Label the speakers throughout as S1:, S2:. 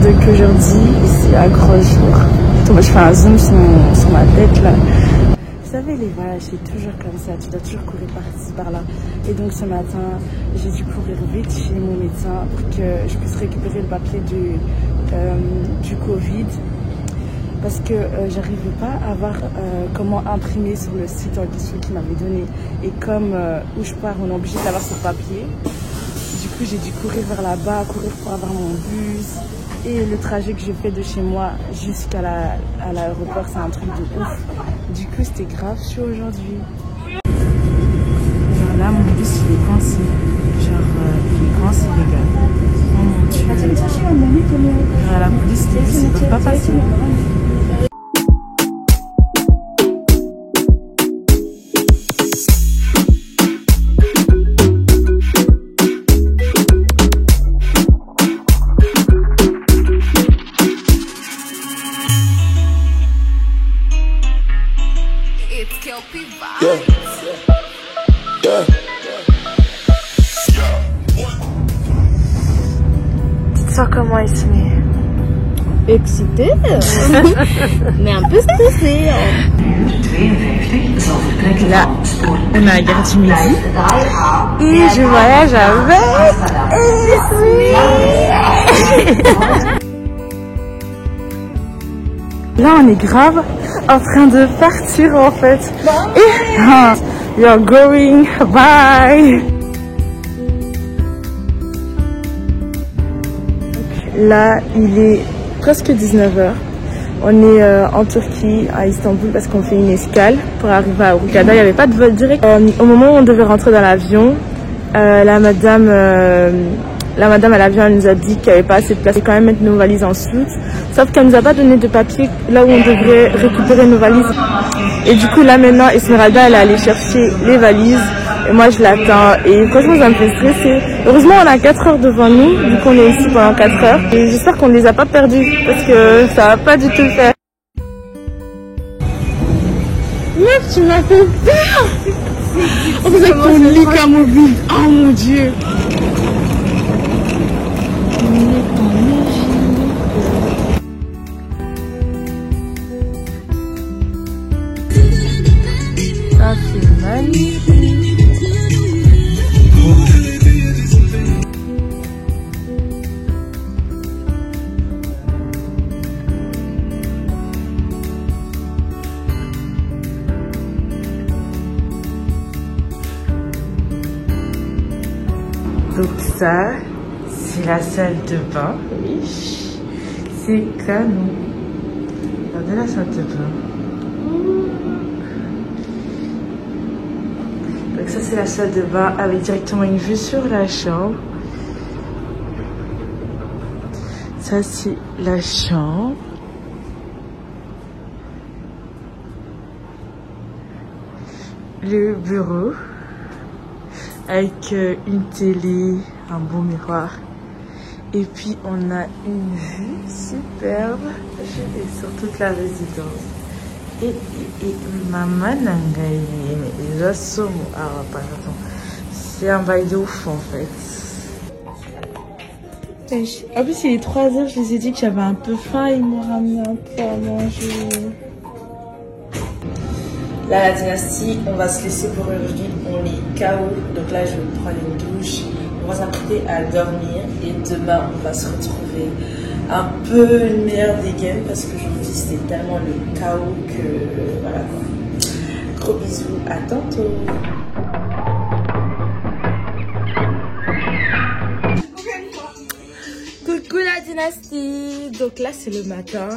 S1: Donc aujourd'hui, c'est un gros jour. Attends, je fais un zoom sur ma tête là. Vous savez, les voyages, c'est toujours comme ça. Tu dois toujours courir par-ci, par-là. Et donc ce matin, j'ai dû courir vite chez mon médecin pour que je puisse récupérer le papier du Covid. Parce que j'arrivais pas à voir comment imprimer sur le site en question qu'il m'avait donné. Et comme où je pars, on est obligé d'avoir ce papier. Du coup, j'ai dû courir vers là-bas, courir pour avoir mon bus. Et le trajet que je fais de chez moi jusqu'à l'aéroport, c'est un truc de ouf. Du coup, c'était grave chaud aujourd'hui. Genre là, mon bus, il est coincé. Genre, il est coincé, les gars. Oh mon Dieu. Genre, la police, les bus, ils peuvent pas passer. Tu sens comment il se met?
S2: Excité, mais un peu stressé.
S1: Là, on a la gare du Midi et je voyage avec Là, on est grave en train de partir en fait. Et you're going, bye. Là, il est presque 19h. On est en Turquie, à Istanbul, parce qu'on fait une escale pour arriver à Hurghada. Il n'y avait pas de vol direct. Au moment où on devait rentrer dans l'avion, la madame à l'avion, elle nous a dit qu'il n'y avait pas assez de place et quand même mettre nos valises en soute. Sauf qu'elle nous a pas donné de papier là où on devrait récupérer nos valises. Et du coup, là maintenant, Esmeralda, elle est allée chercher les valises. Et moi, je l'attends. Et franchement, ça me fait stresser. Heureusement, on a 4 heures devant nous. Du coup, on est ici pendant 4 heures. Et j'espère qu'on ne les a pas perdus. Parce que ça va pas du tout le faire. Meuf, tu m'as fait peur. On faisait qu'on lit comme mobile. Oh mon Dieu. Ça, c'est magnifique. Donc ça, c'est la salle de bain. Oui. C'est canon. Regardez la salle de bain. Donc ça, c'est la salle de bain avec directement une vue sur la chambre. Ça, c'est la chambre. Le bureau. Avec une télé, un beau miroir. Et puis on a une vue superbe sur toute la résidence. Et maman nangaye, c'est un bail de ouf en fait. En plus il est 3 heures, je les ai dit que j'avais un peu faim, ils m'ont ramené un peu à manger. Là, la dynastie, on va se laisser pour aujourd'hui. On est KO. Donc là, je vais prendre une douche. On va s'apprêter à dormir. Et demain, on va se retrouver un peu une meilleure dégaine. Parce qu'aujourd'hui, c'était tellement le chaos que voilà quoi. Gros bisous. À tantôt. Coucou la dynastie. Donc là c'est le matin.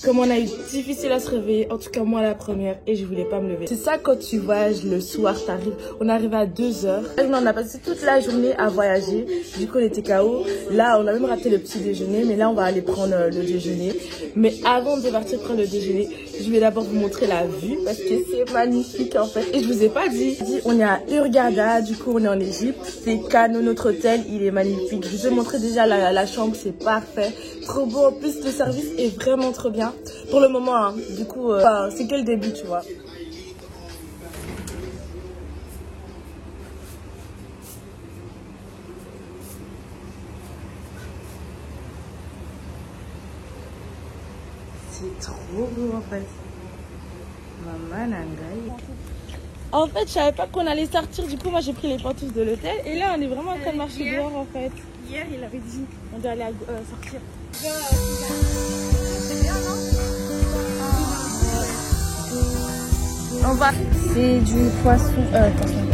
S1: Comme on a eu difficile à se réveiller, en tout cas moi la première, et je voulais pas me lever. C'est ça quand tu voyages le soir, t'arrives. On est arrivé à 2h. On a passé toute la journée à voyager. Du coup on était KO. Là on a même raté le petit déjeuner, mais là on va aller prendre le déjeuner. Mais avant de partir prendre le déjeuner, je vais d'abord vous montrer la vue parce que c'est magnifique en fait. Et je vous ai pas dit, on est à Hurghada, du coup on est en Égypte. C'est canon, notre hôtel, il est magnifique. Je vous ai montré déjà la chambre, c'est parfait. Trop beau, en plus le service est vraiment trop bien. Pour le moment, hein. Du coup, c'est que le début, tu vois. C'est trop beau en fait. Maman Nangaï.
S2: En fait, je savais pas qu'on allait sortir, du coup, moi j'ai pris les pantoufles de l'hôtel. Et là, on est vraiment en train de marcher dehors en fait.
S1: Hier, il avait dit
S2: on doit aller sortir.
S1: on va.
S2: C'est du poisson,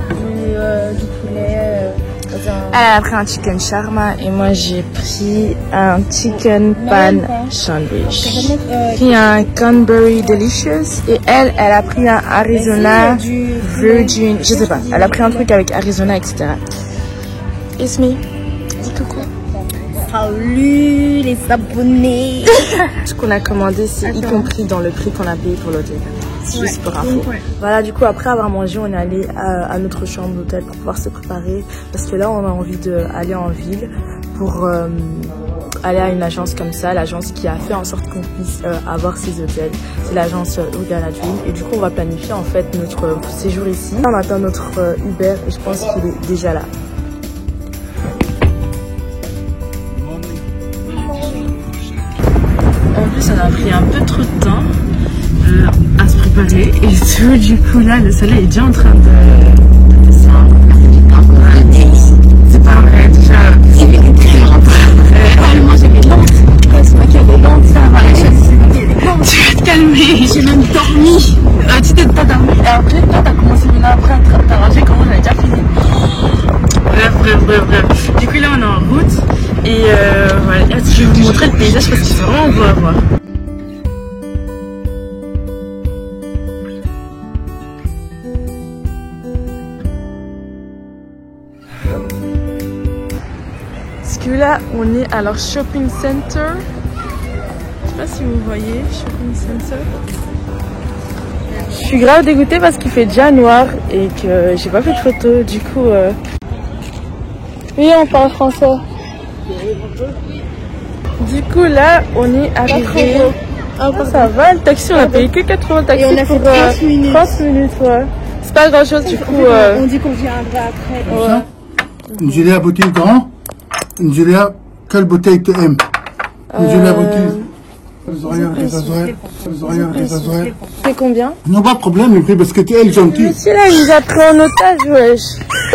S2: du poulet.
S1: Elle a pris un chicken shawarma et moi j'ai pris un chicken pan sandwich. Puis un Canberry Delicious et elle a pris un Arizona Virgin, je sais pas, elle a pris un truc avec Arizona, etc. It's me. Dis coucou.
S2: Salut les abonnés.
S1: Ce qu'on a commandé, c'est y compris dans le prix qu'on a payé pour l'hôtel. Juste pour info. Voilà, du coup, après avoir mangé, on est allé à notre chambre d'hôtel pour pouvoir se préparer. Parce que là, on a envie d'aller en ville pour aller à une agence comme ça. L'agence qui a fait en sorte qu'on puisse avoir ces hôtels. C'est l'agence Uganda Dream. Et du coup, on va planifier en fait notre séjour ici. On attend notre Uber et je pense qu'il est déjà là. En plus, on a pris un peu trop de temps à se préparer et tout, du coup là le soleil est déjà en train de descendre. C'est pas vrai, déjà j'ai des lentes. C'est moi qui ai des lentes, ça va, tu vas te calmer. J'ai même dormi. Tu t'es pas dormi et après toi t'as commencé une heure après à t'arranger comment j'avais déjà fini. Bref. Du coup là on est en route et voilà, je vais vous montrer le paysage parce que c'est vraiment beau à voir. Parce que là, on est à leur shopping center. Je sais pas si vous voyez, shopping center. Je suis grave dégoûtée parce qu'il fait déjà noir et que j'ai pas fait de photos. Du coup, oui, on parle français. Du coup, là, on est arrivé. Ah, ça va, le taxi, on a payé que 80 taxis.
S2: Et on a fait 30 minutes.
S1: 30 minutes, ouais. C'est pas grand chose, du coup.
S2: On dit qu'on viendra après.
S1: Ouais.
S3: Julia, bouteille grand. Julia, quelle bouteille tu aimes? Julia, bouteille.
S1: C'est combien?
S3: Non, pas de problème, le prix, parce que tu es gentil.
S1: Monsieur là, il nous a pris en otage, wesh.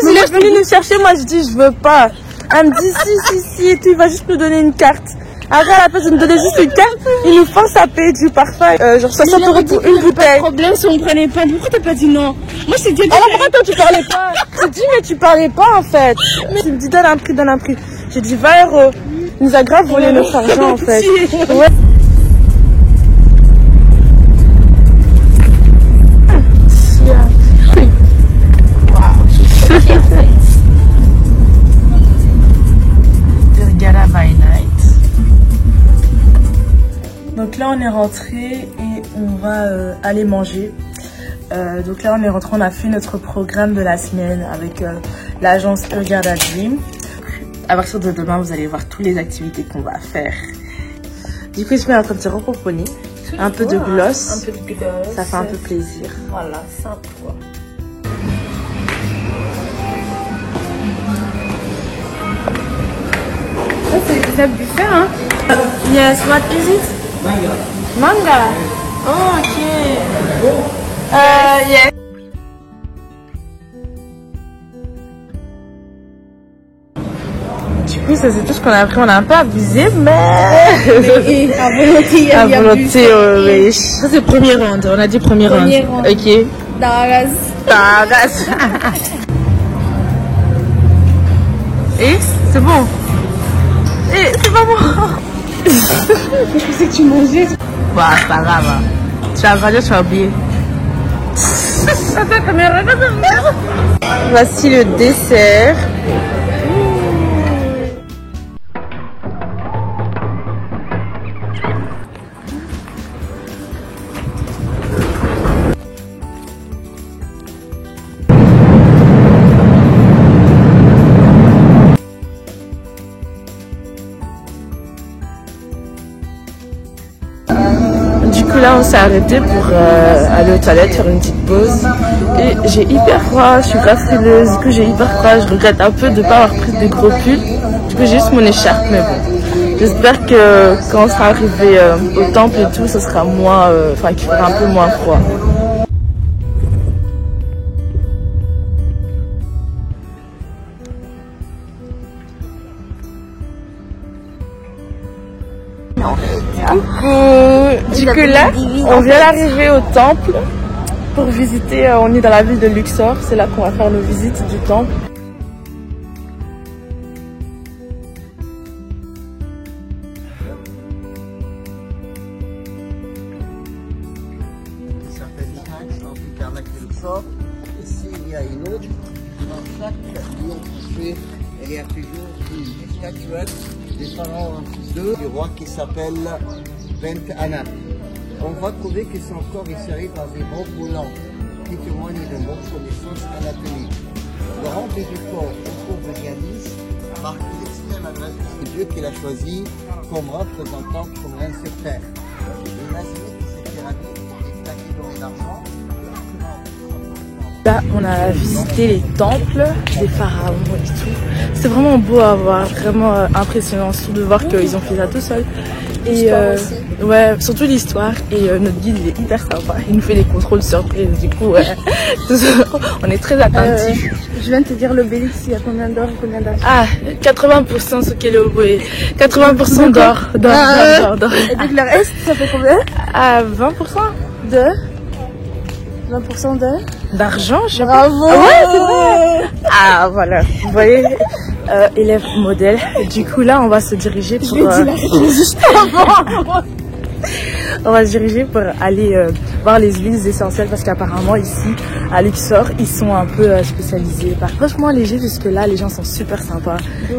S1: Il est venu nous chercher, moi je dis je veux pas. Elle me dit si, et tout, il va juste nous donner une carte. Après, à la place de nous donner juste une carte, il nous force à payer du parfum. Genre 60 € pour une bouteille.
S2: Pas de problème si on prenait pas. Pourquoi t'as pas dit non? Moi, c'est dit.
S1: Alors pourquoi toi tu parlais pas? J'ai dit mais tu parlais pas en fait. Il me dit donne un prix. J'ai dit 20 €. Il nous a grave volé notre argent en fait. Ouais. Donc là on est rentré et on va aller manger. Donc là on est rentré, on a fait notre programme de la semaine avec l'agence Uganda Dream. À partir de demain vous allez voir toutes les activités qu'on va faire. Du coup je suis en train de se repomponner. Un peu de gloss.
S2: Un peu de gloss.
S1: Ça fait un peu plaisir.
S2: Voilà, simple quoi. Ça c'est le buffet hein?
S1: Yes, what is it? Manga. Oh, ok. Yes. Du coup, ça c'est tout ce qu'on a appris. On a un peu abusé, mais
S2: à volonté,
S1: à volonté, oui. Ça c'est premier round. On a dit premier round. Ok.
S2: Daras.
S1: Et c'est bon. Et c'est pas bon.
S2: Je pensais que tu mangeais.
S1: Bah, c'est pas grave. Tu as radio, tu as oublié. Voici le dessert. Là on s'est arrêté pour aller aux toilettes, faire une petite pause et j'ai hyper froid, je suis grave frileuse, du coup j'ai hyper froid, je regrette un peu de ne pas avoir pris des gros pulls, du coup j'ai juste mon écharpe mais bon,
S2: J'espère que quand on sera arrivé au temple et tout, ce sera moins, enfin qu'il fera un peu moins froid. Du coup là, on vient d'arriver au temple pour visiter, on est dans la ville de Luxor, c'est là qu'on va faire nos visites du temple.
S4: Ça s'appelle Nihax, en tout cas avec Luxor. Ici il y a une autre, dans chaque lieu couché, il y a toujours une statuette des pharaons 2 du roi qui s'appelle Bent Anak. On va trouver que son corps est serré dans des bons roulants qui témoignent de bonnes connaissances anatomiques. Le rendu du corps au cours de Dianis marque l'extrême adresse de Dieu qu'il a choisi comme représentant comme reine sur terre. Imaginez que cette pyramide est plaquée dans l'argent.
S2: Là, on a visité les temples des pharaons et tout. C'est vraiment beau à voir, vraiment impressionnant, surtout de voir qu'ils ont fait ça tout seuls. Et ouais, surtout l'histoire. Et notre guide il est hyper sympa. Il nous fait des contrôles surprises. Du coup, on est très attentifs.
S1: Je viens de te dire l'obélix, il y a combien d'or et combien d'argent?
S2: Ah, 80% ce qu'est le bruit. 80% d'or. D'or.
S1: Et donc le reste, ça fait combien?
S2: Ah, 20%
S1: De 20%
S2: d'argent, je sais pas.
S1: Bravo!
S2: Ah ouais, c'est vrai. Ah, voilà. Vous voyez, élève modèle. Du coup, là, on va se diriger pour... On va se diriger pour aller voir les huiles essentielles parce qu'apparemment ici à Luxor ils sont un peu spécialisés. Franchement léger jusque là les gens sont super sympas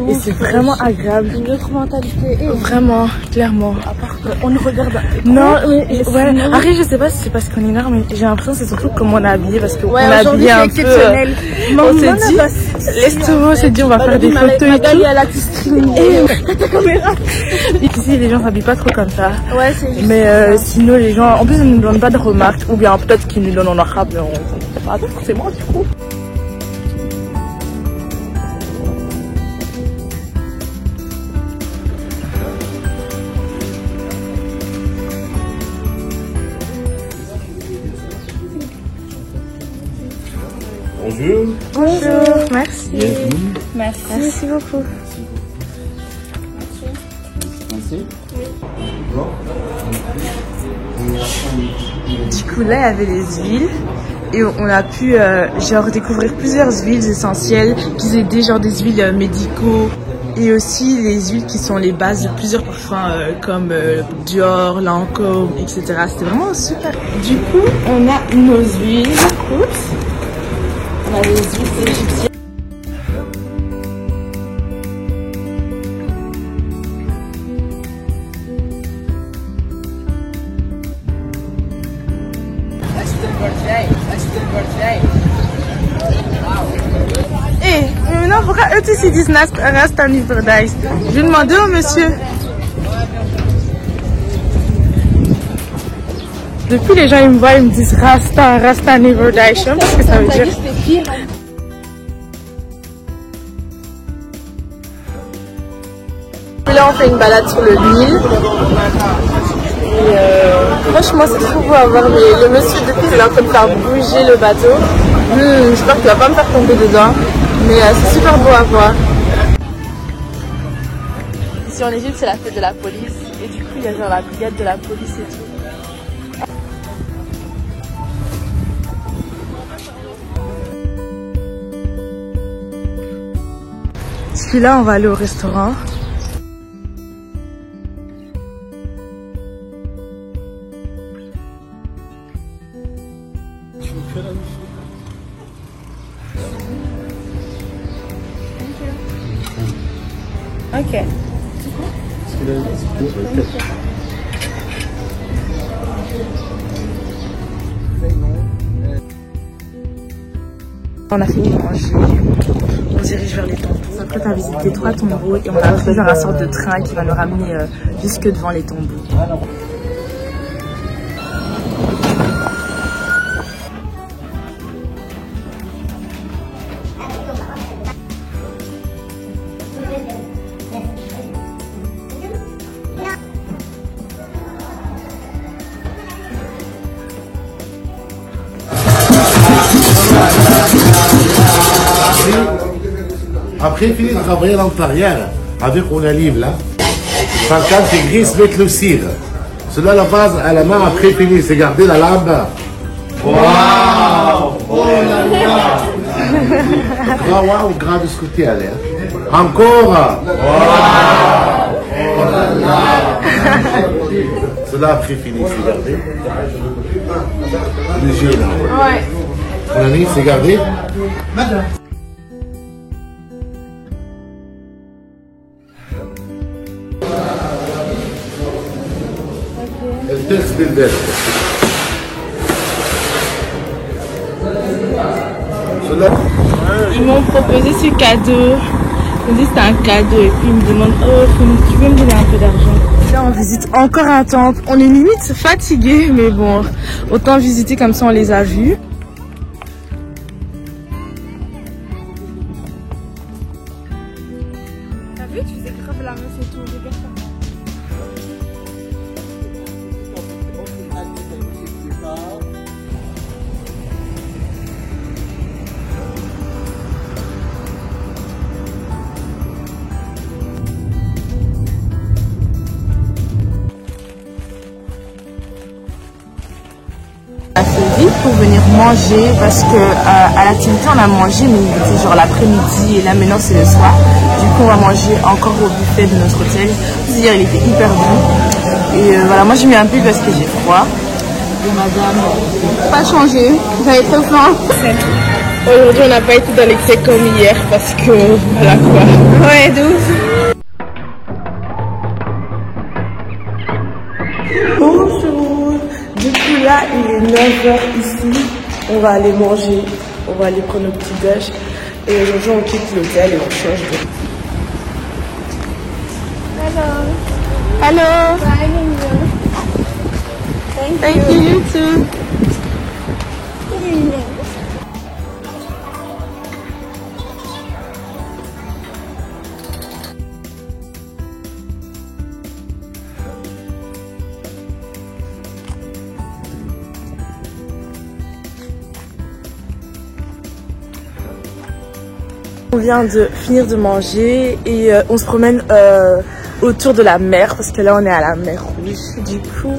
S2: et c'est vraiment agréable.
S1: Une autre mentalité.
S2: Vraiment, clairement.
S1: À part qu'on nous regarde.
S2: Non mais ouais. Après je sais pas si c'est parce qu'on est noir mais j'ai l'impression que c'est surtout comme on est habillé parce qu'on est habillé un peu. On s'est dit, l'estomac s'est dit on va faire des photos et tout. Ici les gens s'habillent pas trop comme ça.
S1: Ouais c'est juste.
S2: Mais sinon les gens, en plus ils ne nous donnent pas de remarques, ou bien peut-être qu'ils nous donnent en arabe, mais on ne sait pas forcément du coup.
S3: Bonjour.
S2: Bonjour, merci.
S1: Merci.
S2: Merci beaucoup.
S3: Merci.
S2: Du coup là il y avait les huiles et on a pu genre découvrir plusieurs huiles essentielles qui étaient genre des huiles médicaux et aussi les huiles qui sont les bases de plusieurs parfums comme Dior, Lancôme, etc. C'était vraiment super. Du coup on a nos huiles. Oups. On a les huiles égyptiennes. Mais maintenant, pourquoi eux tous ils disent Rasta Paradise? Je vais demander au monsieur. Depuis les gens ils me voient, ils me disent Rasta Paradise. Je sais pas ce que ça veut dire. Et là on fait une balade sur le Nil. Et franchement c'est trop beau à voir, mais le monsieur depuis il est en train de faire bouger le bateau. J'espère qu'il va pas me faire tomber dedans, mais c'est super beau à voir. Ici en Égypte c'est la fête de la police et du coup il y a genre la brigade de la police et tout. Puis là on va aller au restaurant. Ok. On a fini de manger, on se dirige vers les tombeaux. On s'apprête à visiter 3 tombeaux et on a pris genre un sorte de train qui va nous ramener jusque devant les tombeaux.
S3: Après, fini de travailler à l'intérieur avec une olive là. Quand c'est gris, se mettre le cidre. Cela la base à la main, après fini, c'est garder la lame. Waouh! Oh là là! Waouh, grave ce côté à l'air. Encore! Waouh! Oh là là! Cela après fini, c'est gardé. Le jeu là.
S2: Ouais.
S3: Mon ami, c'est gardé. El texte del verso.
S2: Ils m'ont proposé ce cadeau. Ils me disent c'est un cadeau et puis ils me demandent oh tu peux me donner un peu d'argent. Là on visite encore un temple. On est limite fatigué mais bon autant visiter comme ça on les a vus. T'as vu tu faisais grave la meuf et tout, regarde ça. Pour venir manger parce que à la Trinité on a mangé mais c'était genre l'après-midi et là maintenant c'est le soir. Du coup on va manger encore au buffet de notre hôtel. Hier il était hyper bon et voilà moi j'ai mis un pull parce que j'ai froid. Et madame pas changé, j'avais trop faim. Aujourd'hui on n'a pas été dans l'excès comme hier parce que voilà quoi. Ouais de ouf. Bonjour. Du coup là il est 9h ici, on va aller manger, on va aller prendre notre petit déj et aujourd'hui on quitte l'hôtel et on change de... Hello. Hello. Thank you. You too. On vient de finir de manger et on se promène autour de la mer parce que là on est à la mer Rouge. Du coup,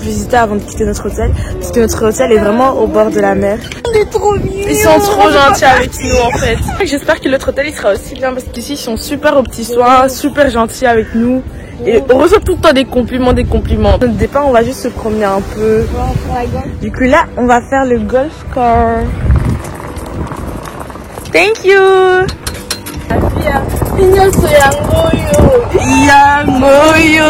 S2: visiter avant de quitter notre hôtel parce que notre hôtel est vraiment au bord de la mer. On est trop mignons. Ils sont trop gentils avec nous en fait. J'espère que l'autre hôtel il sera aussi bien parce qu'ici ils sont super aux petits soins, super gentils avec nous. Et on reçoit tout le temps des compliments, des compliments. Au départ on va juste se promener un peu. Du coup là on va faire le golf car. Thank you. Yangoyo.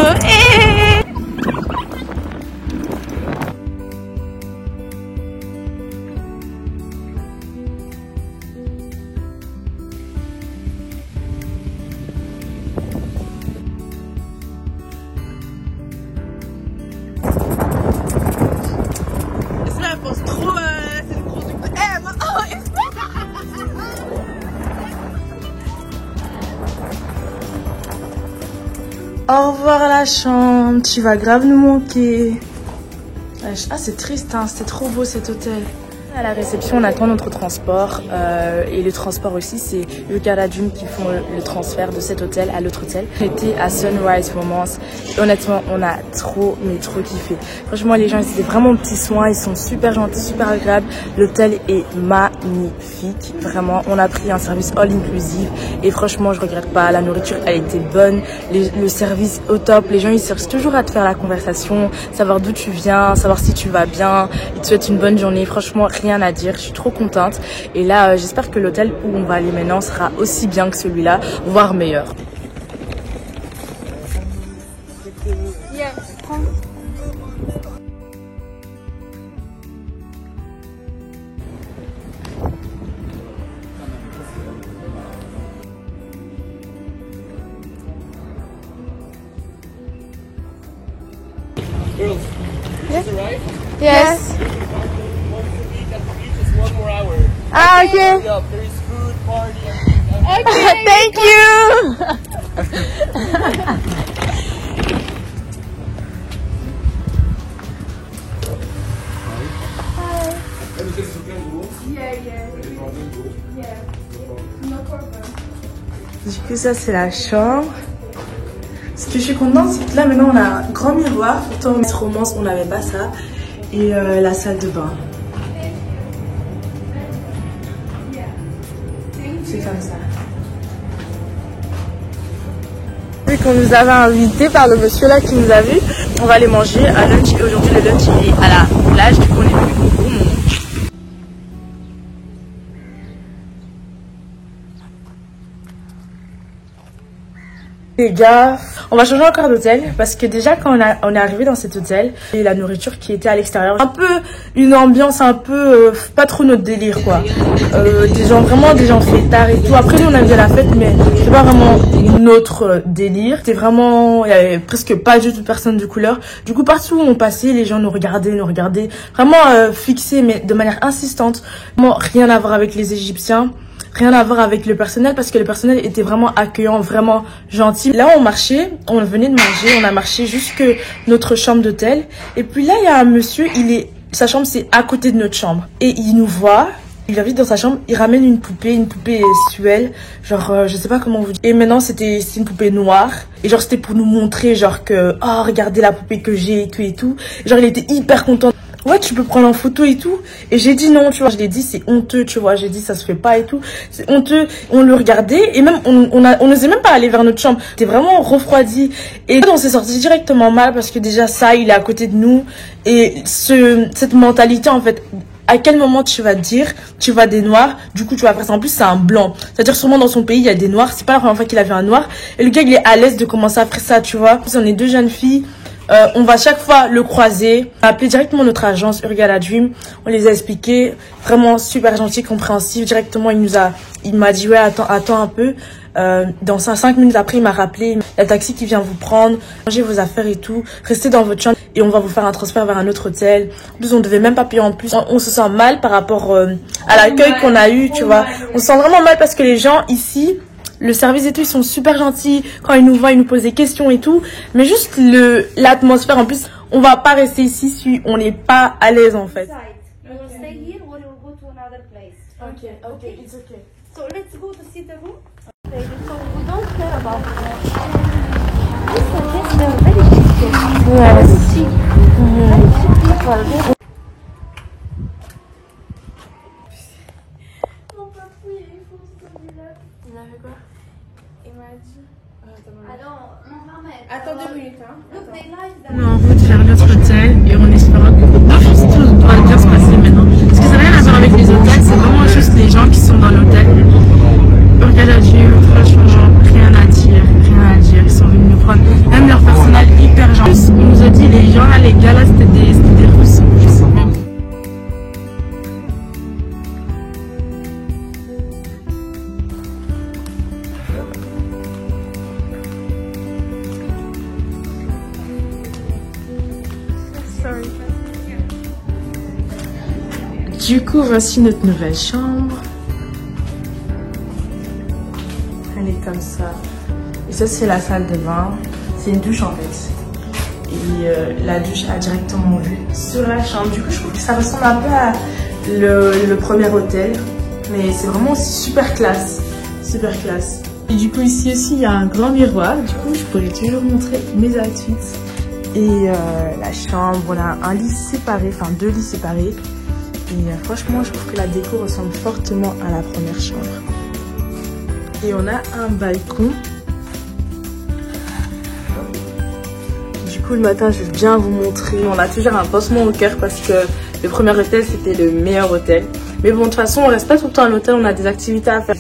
S2: Ça pense trop, c'est le produit de M. Au revoir la chambre, tu vas grave nous manquer. Ah c'est triste hein, c'était trop beau cet hôtel. À la réception on attend notre transport et le transport aussi c'est le Caradune qui font le transfert de cet hôtel à l'autre hôtel. On était à Sunrise Romance et honnêtement on a trop mais trop kiffé. Franchement les gens ils étaient vraiment aux petits soins, ils sont super gentils, super agréables. L'hôtel est magnifique, vraiment on a pris un service all inclusive et franchement je regrette pas, la nourriture elle était bonne, le service au top, les gens ils cherchent toujours à te faire la conversation, savoir d'où tu viens, savoir si tu vas bien, ils te souhaitent une bonne journée, franchement rien à dire, je suis trop contente et là j'espère que l'hôtel où on va aller maintenant sera aussi bien que celui-là, voire meilleur.
S5: Girls, yes. Right?
S2: Yes.
S5: Once a week at the beach is 1 more hour.
S2: Ah okay.
S5: Yeah, there is food, party, everything.
S2: Okay. Thank you. Yeah. No problem. Du coup, ça, c'est la chambre. Ce que je suis contente, c'est que là, maintenant, on a un grand miroir. Pourtant, en romance, on n'avait pas ça. Et la salle de bain. C'est comme ça. Vu qu'on nous avait invités par le monsieur là qui nous a vus, on va aller manger à lunch. Et aujourd'hui, le lunch il est à la plage. Du coup, on est venu au bon moment. Les gars, on va changer encore d'hôtel parce que déjà quand on est arrivé dans cet hôtel et la nourriture qui était à l'extérieur, un peu une ambiance un peu pas trop notre délire quoi. Des gens fêtards et tout. Après nous on aime bien la fête mais c'est pas vraiment notre délire. C'était vraiment, il y avait presque pas du tout de personnes de couleur. Du coup partout où on passait les gens nous regardaient vraiment fixés mais de manière insistante. Vraiment rien à voir avec les Égyptiens. Rien à voir avec le personnel parce que le personnel était vraiment accueillant, vraiment gentil. Là, on marchait, on venait de manger, on a marché jusque notre chambre d'hôtel. Et puis là, il y a un monsieur, sa chambre, c'est à côté de notre chambre. Et il nous voit, il invite dans sa chambre, il ramène une poupée sexuelle. Genre, je sais pas comment vous dire. Et maintenant, c'était une poupée noire. Et genre, c'était pour nous montrer, genre que, oh, regardez la poupée que j'ai et tout. Et genre, il était hyper content. Ouais, tu peux prendre en photo et tout. Et j'ai dit non, tu vois. Je l'ai dit, c'est honteux, tu vois. J'ai dit, ça se fait pas et tout. C'est honteux. On le regardait et même, on n'osait même pas aller vers notre chambre. C'était vraiment refroidi. Et on s'est sorti directement mal parce que déjà, ça, il est à côté de nous. Et cette mentalité, en fait, à quel moment tu vas dire, tu vois des noirs, du coup tu vas faire ça. En plus, c'est un blanc. C'est-à-dire, sûrement dans son pays, il y a des noirs. C'est pas la première fois qu'il a vu un noir. Et le gars, il est à l'aise de commencer à faire ça, tu vois. On est deux jeunes filles. On va chaque fois le croiser. On a appelé directement notre agence Hurghada Dream. On les a expliqué. Vraiment super gentil, compréhensif. Directement, il m'a dit ouais, attends un peu. Dans 5 minutes après, il m'a rappelé. Il y a un taxi qui vient vous prendre. Rangez vos affaires et tout. Restez dans votre chambre et on va vous faire un transfert vers un autre hôtel. En plus, on devait même pas payer en plus. On se sent mal par rapport à l'accueil qu'on a eu, tu vois. On se sent vraiment mal parce que les gens ici, le service et tout, ils sont super gentils. Quand ils nous voient, ils nous posent des questions et tout. Mais juste l'atmosphère, en plus, on va pas rester ici si on n'est pas à l'aise, en fait.
S6: We will stay here or we will go to another place.
S2: Okay, it's okay.
S6: So let's go to see the room. So we don't care about this. They're very cheap.
S2: Yes.
S6: Very cheap. Very cheap people.
S1: Attends 2 minutes, hein.
S2: On est en route vers notre hôtel et on espère que tout doit bien se passer maintenant. Parce que ça n'a rien à voir avec les hôtels, c'est vraiment juste les gens qui sont dans l'hôtel. Hurghada Dream, franchement, rien à dire. Ils sont venus nous prendre. Même leur personnel hyper gentil. On nous a dit, les gens là, les gars là, c'était des Russes. Je sais même. Du coup, voici notre nouvelle chambre. Elle est comme ça. Et ça, c'est la salle de bain. C'est une douche en fait. Et la douche a directement vue sur la chambre. Du coup, je trouve que ça ressemble un peu à le premier hôtel. Mais c'est vraiment super classe. Super classe. Et du coup, ici aussi, il y a un grand miroir. Du coup, je pourrais toujours montrer mes outfits. Et la chambre, on a un lit séparé, enfin 2 lits séparés. Et franchement, je trouve que la déco ressemble fortement à la première chambre. Et on a un balcon. Du coup, le matin, je vais bien vous montrer. On a toujours un pansement au cœur parce que le premier hôtel, c'était le meilleur hôtel. Mais bon, de toute façon, on reste pas tout le temps à l'hôtel. On a des activités à faire.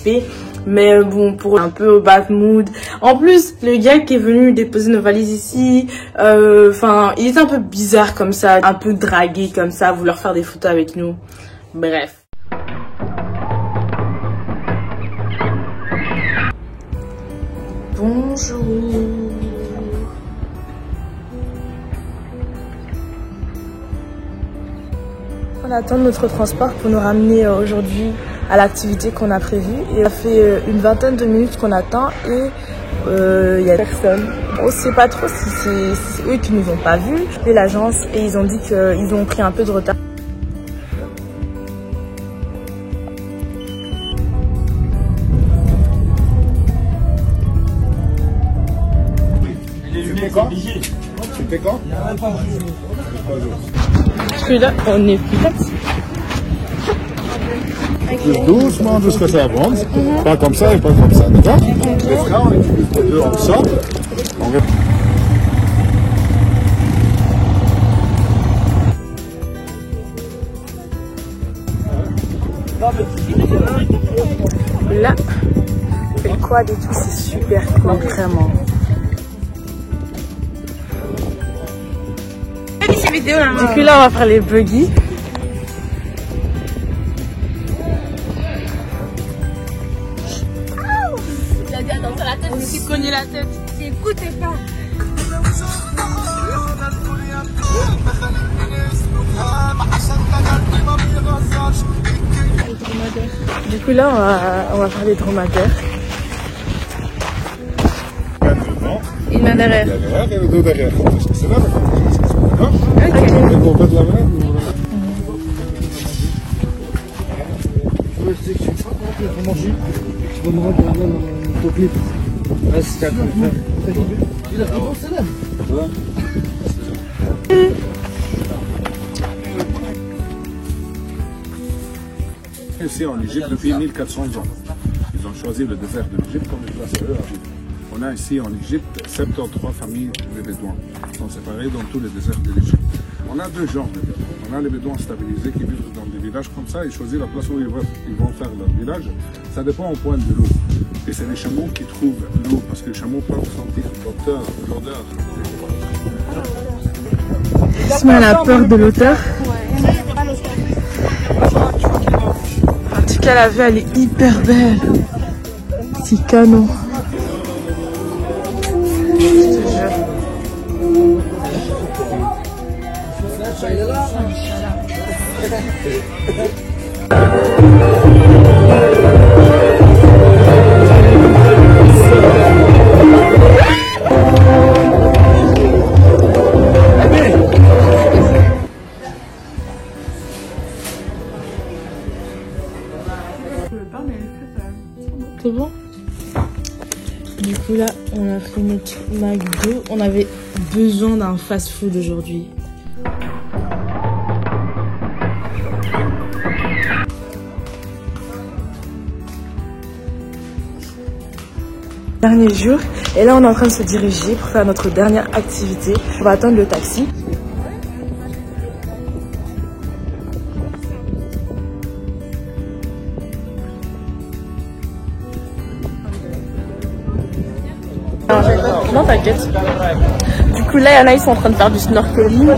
S2: Mais bon, pour un peu au bad mood. En plus, le gars qui est venu déposer nos valises ici, enfin, il était un peu bizarre comme ça, un peu dragué comme ça, vouloir faire des photos avec nous. Bref. Bonjour. On attend notre transport pour nous ramener aujourd'hui à l'activité qu'on a prévue. Et ça fait une vingtaine de minutes qu'on attend et il y a personne. On ne sait pas trop si c'est eux qui nous ont pas vus. C'est l'agence et ils ont dit qu'ils ont pris un peu de retard.
S3: quand? C'était quand?
S2: Parce que là, on est plus fatigué.
S3: Plus doucement jusqu'à ça avance. Pas comme ça et pas comme ça, d'accord? Les freins, on utilise les deux ensemble.
S1: Là, le quad et tout, c'est super cool, vraiment. Du coup, là, on va faire les buggy.
S6: Il a dit attends, la tête, mais tu connais la tête. Écoutez pas.
S1: Du coup, là, on va faire les dromadaires. Une main derrière.
S3: Derrière et le dos derrière. C'est là, d'accord?
S1: Ok.
S3: On peut de la main. Ici en Égypte depuis 1400 ans. Ils ont choisi le désert de l'Égypte comme une place à eux à vivre. On a ici en Égypte 73 familles de Bédouins qui sont séparées dans tous les déserts de l'Égypte. On a deux genres de Bédouins. On a les Bédouins stabilisés qui vivent dans des villages comme ça et choisissent la place où ils vont faire leur village. Ça dépend au point de l'eau. Et c'est les chameaux qui trouvent l'eau parce que les chameaux peuvent sentir l'odeur.
S1: Ismaël a peur de l'auteur. En tout cas, la vue, elle est hyper belle. C'est canon. C'est bon? Du coup là, on a fait notre McDo. On avait besoin d'un fast-food aujourd'hui. Dernier jour, et là on est en train de se diriger pour faire notre dernière activité. On va attendre le taxi. Non, t'inquiète. Du coup, là, il y en a, ils sont en train de faire du snorkeling.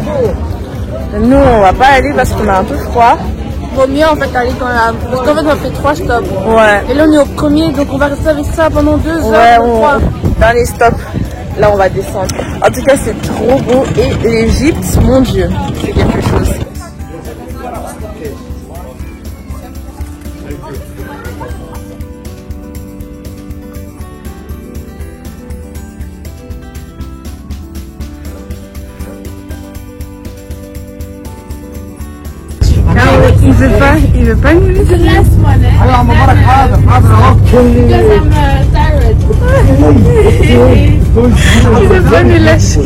S1: Nous, on va pas aller parce qu'on a un peu froid.
S6: Vaut mieux en fait aller dans la. Parce qu'en fait, on a fait 3 stops.
S1: Ouais.
S6: Et là, on est au premier, donc on va rester avec ça pendant 2 heures.
S1: Ouais, dans les stops. Là, on va descendre. En tout cas, c'est trop beau. Et l'Égypte, mon Dieu, c'est quelque chose. Il veut pas nous laisser. Il veut pas nous lâcher.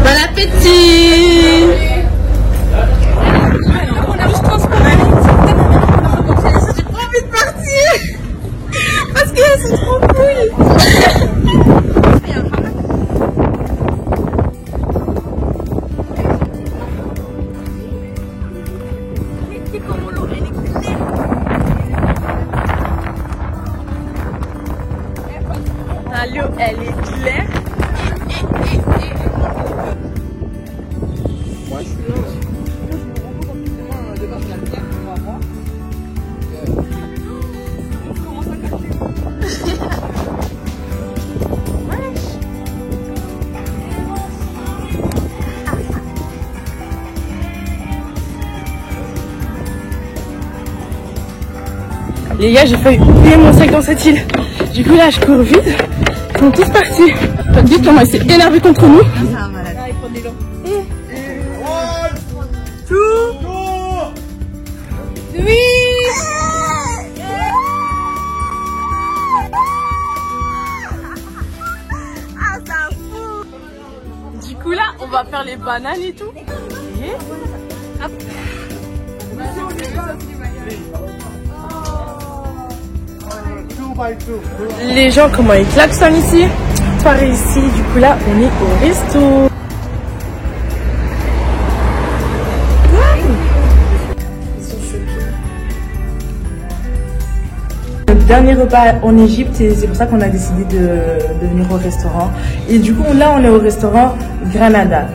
S6: Bon appétit!
S1: Parce qu'elles sont trop cool. L'eau, elle est claire. Les gars, j'ai failli oublier mon sac dans cette île. Du coup là, je cours vite. Ils sont tous partis. Vite, comment il s'est énervé contre nous.
S2: Oui. Ah, ça fout. Du coup là, on va faire les bananes et tout. Et... hop. Les gens, comment ils klaxonnent ici. Soirée ici, du coup là, on est au resto. Notre dernier repas en Égypte et c'est pour ça qu'on a décidé de venir au restaurant. Et du coup là, on est au restaurant Granada.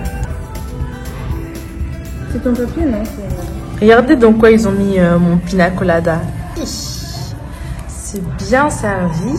S1: C'est ton papier, non?
S2: Regardez dans quoi ils ont mis mon pina colada. C'est bien servi.